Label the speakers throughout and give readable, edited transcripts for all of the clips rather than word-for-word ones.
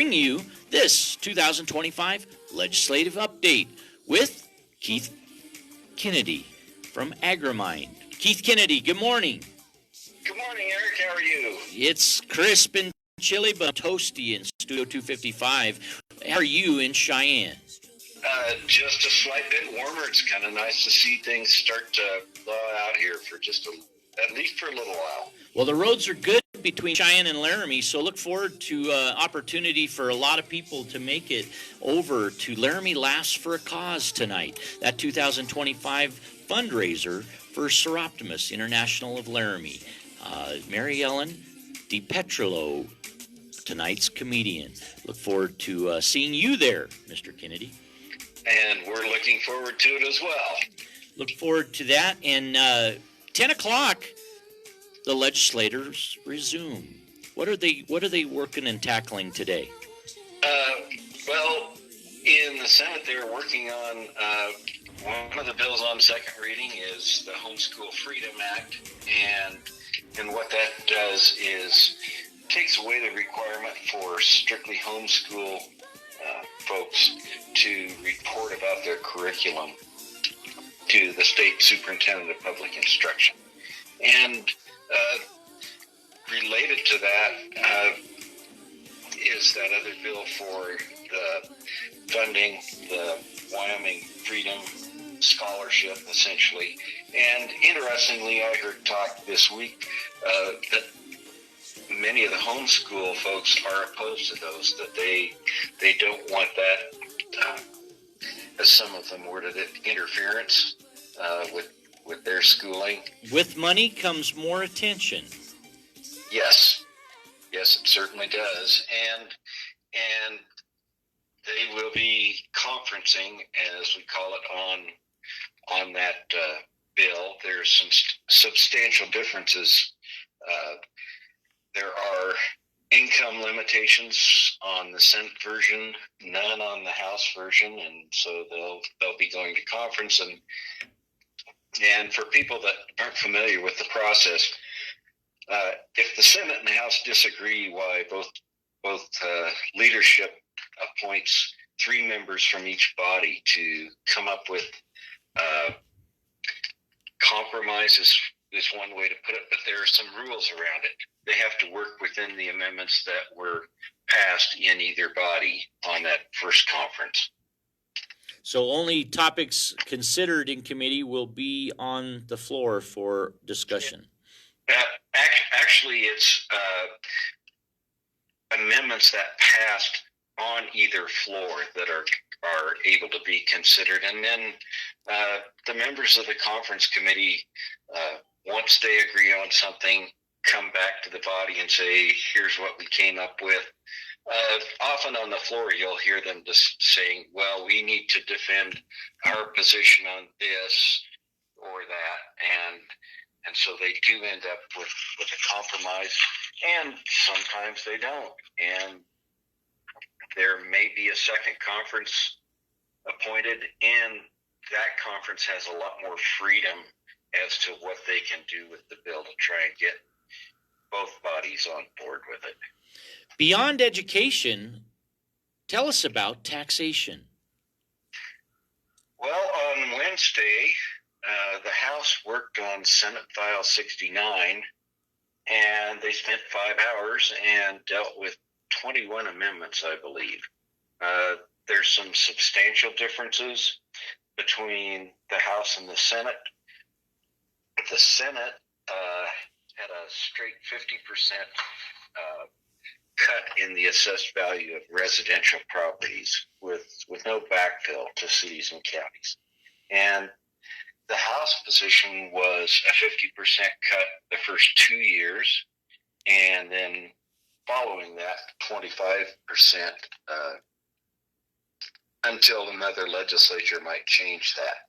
Speaker 1: bring you this 2025 legislative update with Keith Kennedy from AgriMind. Keith Kennedy, good morning.
Speaker 2: Good morning, Eric. How are you?
Speaker 1: It's crisp and chilly, but toasty in Studio 255. How are you in Cheyenne?
Speaker 2: Just a slight bit warmer. It's kind of nice to see things start to thaw out here for at least for a little while.
Speaker 1: Well, the roads are good between Cheyenne and Laramie, so look forward to opportunity for a lot of people to make it over to Laramie Laughs for a Cause tonight, that 2025 fundraiser for Soroptimist International of Laramie. Mary Ellen DePetrillo, tonight's comedian. Look forward to seeing you there, Mr. Kennedy.
Speaker 2: And we're looking forward to it as well.
Speaker 1: Look forward to that. And 10 o'clock, the legislators resume. What are they working and tackling today?
Speaker 2: Well, in the Senate, they're working on one of the bills on second reading is the Homeschool Freedom Act, and what that does is takes away the requirement for strictly homeschool folks to report about their curriculum to the state superintendent of public instruction. And related to that is that other bill for the funding the Wyoming Freedom Scholarship, essentially. And interestingly, I heard talk this week that many of the homeschool folks are opposed to those, that they don't want that, as some of them worded it, interference with their schooling.
Speaker 1: With money comes more attention.
Speaker 2: Yes, it certainly does, and they will be conferencing, as we call it, on that bill. There's some substantial differences. There are income limitations on the Senate version, none on the House version, and so they'll be going to conference. And for people that aren't familiar with the process, if the Senate and the House disagree, why both leadership appoints 3 members from each body to come up with compromises is one way to put it, but there are some rules around it. They have to work within the amendments that were passed in either body on that first conference.
Speaker 1: So only topics considered in committee will be on the floor for discussion.
Speaker 2: Actually, it's amendments that passed on either floor that are able to be considered. And then the members of the conference committee, once they agree on something, come back to the body and say, here's what we came up with. Often on the floor, you'll hear them just saying, well, we need to defend our position on this or that. And so they do end up with a compromise, and sometimes they don't. And there may be a second conference appointed, and that conference has a lot more freedom as to what they can do with the bill to try and get both bodies on board with it.
Speaker 1: Beyond education, tell us about taxation.
Speaker 2: Well, on Wednesday, the House worked on Senate File 69, and they spent 5 hours and dealt with 21 amendments, I believe. There's some substantial differences between the House and the Senate. The Senate had a straight 50% cut in the assessed value of residential properties with no backfill to cities and counties. And the House position was a 50% cut the first 2 years, and then following that, 25% until another legislature might change that.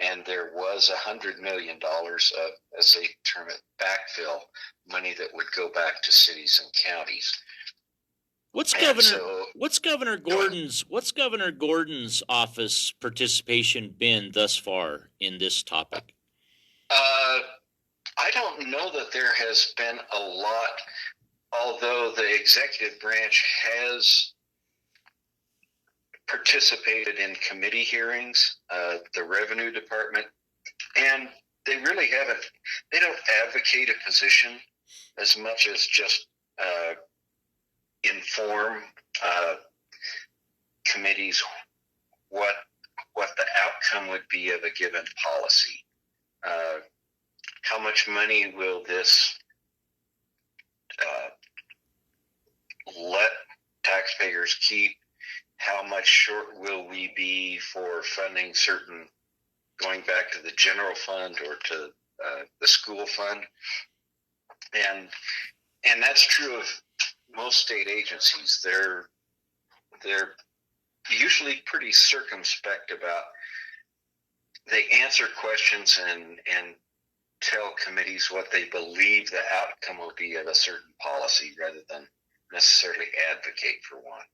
Speaker 2: And there was $100 million of, as they term it, backfill money that would go back to cities and counties.
Speaker 1: What's Governor Gordon's office participation been thus far in this topic?
Speaker 2: I don't know that there has been a lot although the executive branch has participated in committee hearings, the Revenue Department, and they really they don't advocate a position as much as just inform committees what the outcome would be of a given policy. How much money will this let taxpayers keep? How much short will we be for funding certain, going back to the general fund or to the school fund? And that's true of most state agencies. They're usually pretty circumspect about, they answer questions and tell committees what they believe the outcome will be of a certain policy rather than necessarily advocate for one.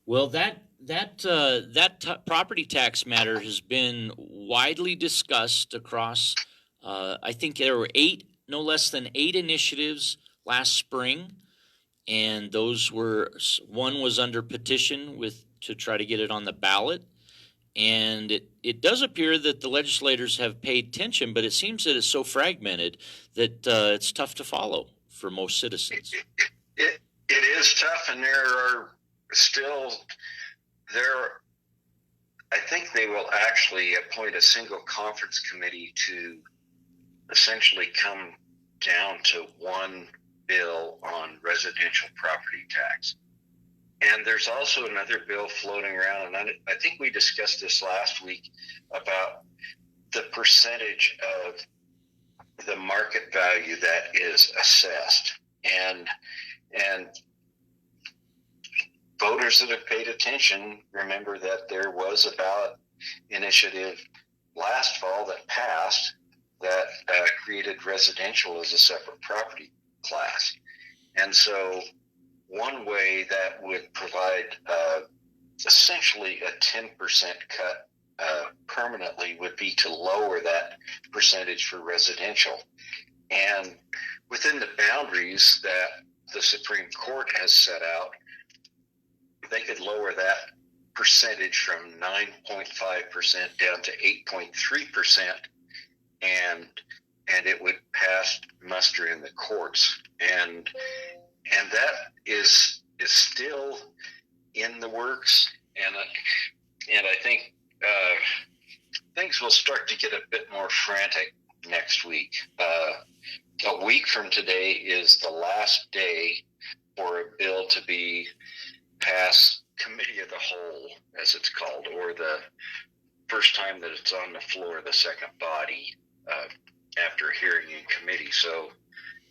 Speaker 1: Well, that property tax matter has been widely discussed across. I think there were no less than 8 initiatives last spring, and one was under petition to try to get it on the ballot. And it does appear that the legislators have paid attention, but it seems that it's so fragmented that it's tough to follow for most citizens.
Speaker 2: It is tough, and I think they will actually appoint a single conference committee to essentially come down to one bill on residential property tax. And there's also another bill floating around, and I think we discussed this last week about the percentage of the market value that is assessed. And voters that have paid attention remember that there was a ballot initiative last fall that passed that created residential as a separate property class. And so one way that would provide essentially a 10% cut permanently would be to lower that percentage for residential. And within the boundaries that the Supreme Court has set out, they could lower that percentage from 9.5% down to 8.3%, and it would pass muster in the courts. And that is still in the works, and I think things will start to get a bit more frantic next week. A week from today is the last day for a bill to be passed committee of the whole, as it's called, or the first time that it's on the floor of the second body after hearing in committee. So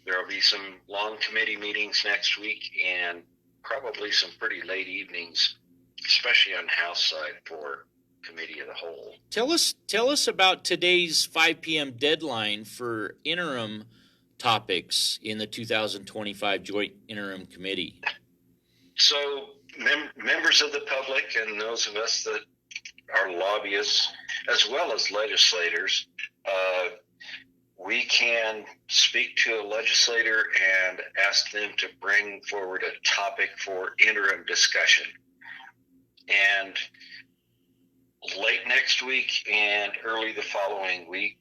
Speaker 2: there will be some long committee meetings next week and probably some pretty late evenings, especially on the House side, for committee of the whole.
Speaker 1: Tell us about today's 5 p.m. deadline for interim topics in the 2025 Joint Interim Committee.
Speaker 2: So members of the public and those of us that are lobbyists, as well as legislators, we can speak to a legislator and ask them to bring forward a topic for interim discussion. And late next week and early the following week,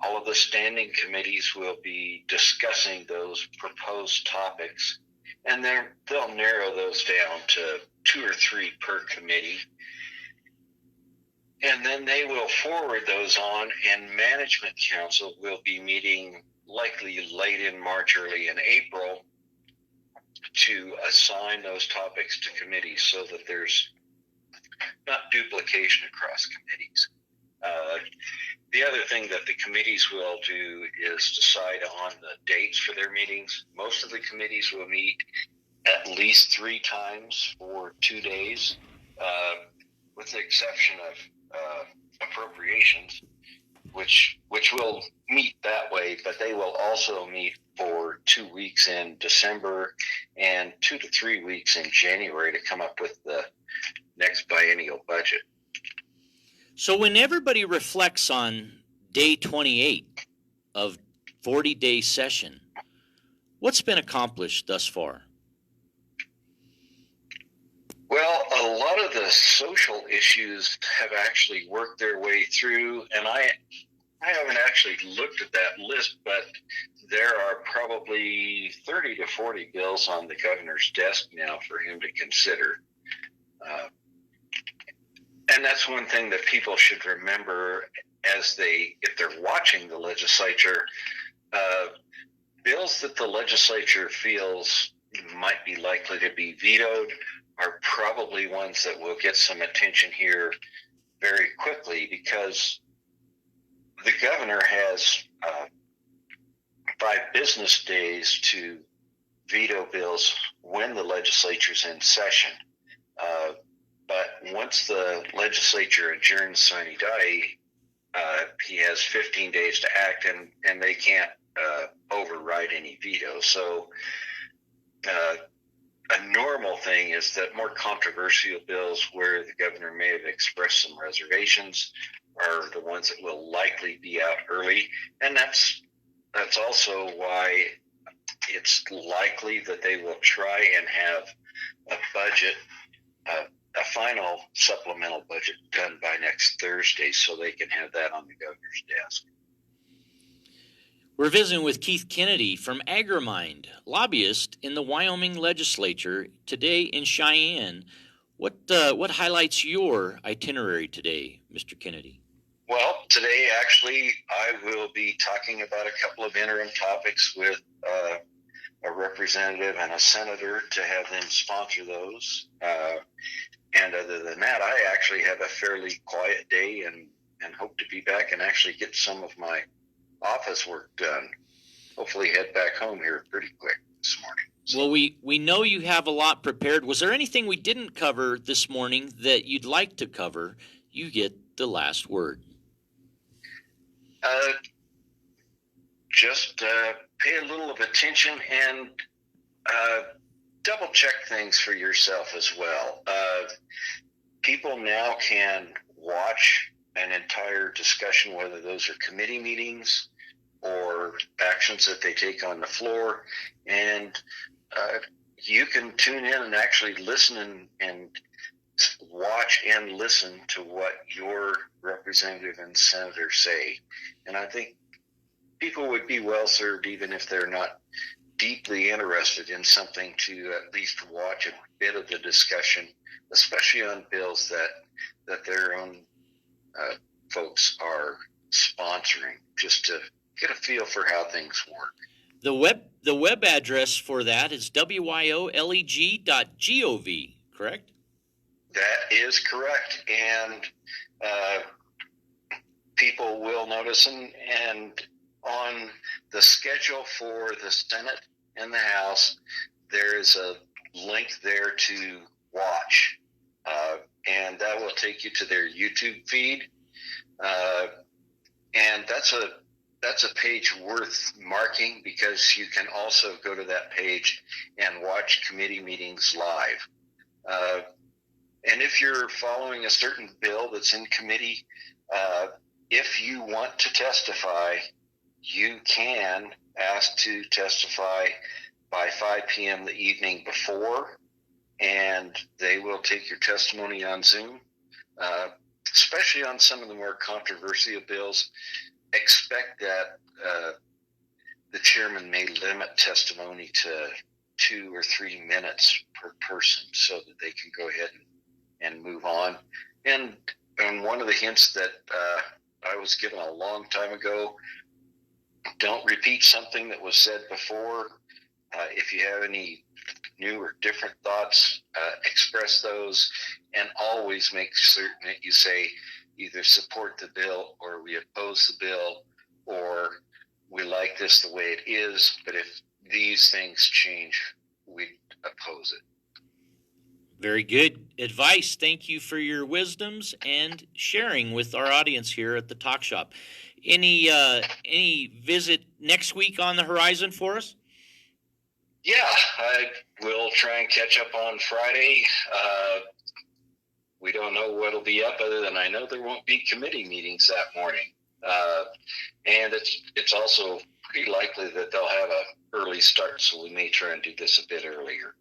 Speaker 2: all of the standing committees will be discussing those proposed topics, and they'll narrow those down to 2 or 3 per committee. And then they will forward those on, and Management Council will be meeting likely late in March, early in April, to assign those topics to committees so that there's not duplication across committees. The other thing that the committees will do is decide on the dates for their meetings. Most of the committees will meet at least 3 times for 2 days, with the exception of appropriations, which will meet that way, but they will also meet for 2 weeks in December and 2 to 3 weeks in January to come up with the next biennial budget. So
Speaker 1: when everybody reflects on day 28 of 40-day session. What's been accomplished thus far?
Speaker 2: Well, a lot of the social issues have actually worked their way through, and I haven't actually looked at that list, but there are probably 30 to 40 bills on the governor's desk now for him to consider. And that's one thing that people should remember if they're watching the legislature. Bills that the legislature feels might be likely to be vetoed are probably ones that will get some attention here very quickly, because the governor has 5 business days to veto bills when the legislature's in session. But once the legislature adjourns sine die, he has 15 days to act, and they can't override any veto. So a normal thing is that more controversial bills where the governor may have expressed some reservations are the ones that will likely be out early. And that's also why it's likely that they will try and have a budget, a final supplemental budget done by next Thursday, so they can have that on the governor's desk.
Speaker 1: We're visiting with Keith Kennedy from AgriMind, lobbyist in the Wyoming legislature, today in Cheyenne. What highlights your itinerary today, Mr. Kennedy?
Speaker 2: Well, today actually I will be talking about a couple of interim topics with a representative and a senator to have them sponsor those. And other than that, I actually have a fairly quiet day and hope to be back and actually get some of my office work done. Hopefully head back home here pretty quick this morning. So,
Speaker 1: well, we know you have a lot prepared. Was there anything we didn't cover this morning that you'd like to cover? You get the last word.
Speaker 2: Just pay a little of attention and double check things for yourself as well. People now can watch an entire discussion, whether those are committee meetings or actions that they take on the floor, and you can tune in and actually listen and watch and listen to what your representative and senator say. And I think people would be well served, even if they're not deeply interested in something, to at least watch a bit of the discussion, especially on bills that their own folks are sponsoring, just to get a feel for how things work.
Speaker 1: The web address for that is wyoleg.gov, correct?
Speaker 2: That is correct, and people will notice, and on the schedule for the Senate and the House, there is a link there to watch, and that will take you to their YouTube feed, and that's a page worth marking, because you can also go to that page and watch committee meetings live. And if you're following a certain bill that's in committee, if you want to testify, you can ask to testify by 5 p.m. the evening before, and they will take your testimony on Zoom, especially on some of the more controversial bills. Expect that the chairman may limit testimony to 2 or 3 minutes per person, so that they can go ahead and move on. And one of the hints that I was given a long time ago, don't repeat something that was said before. If you have any new or different thoughts, express those, and always make certain that you say either support the bill, or we oppose the bill, or we like this the way it is, but if these things change, we oppose it.
Speaker 1: Very good advice. Thank you for your wisdoms and sharing with our audience here at the Talk Shop. Any visit next week on the horizon for us?
Speaker 2: Yeah, I will try and catch up on Friday. We don't know what'll be up, other than I know there won't be committee meetings that morning. And it's also pretty likely that they'll have a early start, so we may try and do this a bit earlier.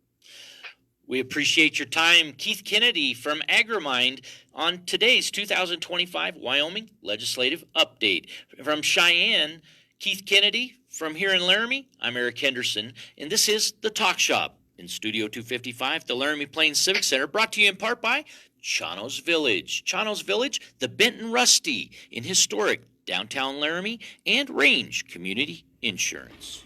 Speaker 1: We appreciate your time, Keith Kennedy from AgriMind, on today's 2025 Wyoming Legislative Update. From Cheyenne, Keith Kennedy. From here in Laramie, I'm Eric Henderson, and this is The Talk Shop in Studio 255, the Laramie Plains Civic Center, brought to you in part by Chano's Village. Chano's Village, the Benton Rusty in historic downtown Laramie, and Range Community Insurance.